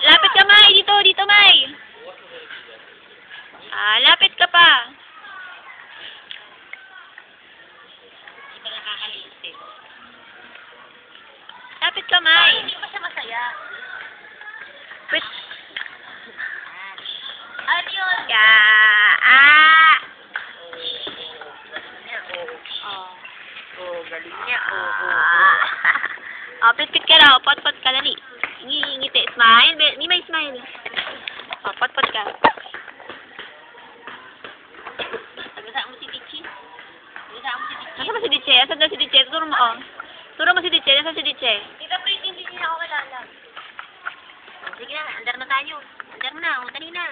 Lapit ka, May. Dito, May. Lapit ka pa. Hindi pa nakakalimutin. Lapit ka, May. Hindi pa siya masaya. Wait. Ano yun? Galing niya. Pit-pit ka lang. Pot-pot ka, dali. Ngiti. Smile. Hindi may smile. Pot-pot ka. Tagasaan mo si Dichi. Nasaan ba si Diche? Nasaan daw si Diche? Turo mo, oh. Turo mo si Diche. Nasaan si Diche? Tita Prit, hindi niya ako kilala. Sige na, andar na tayo. Andar na, dali na.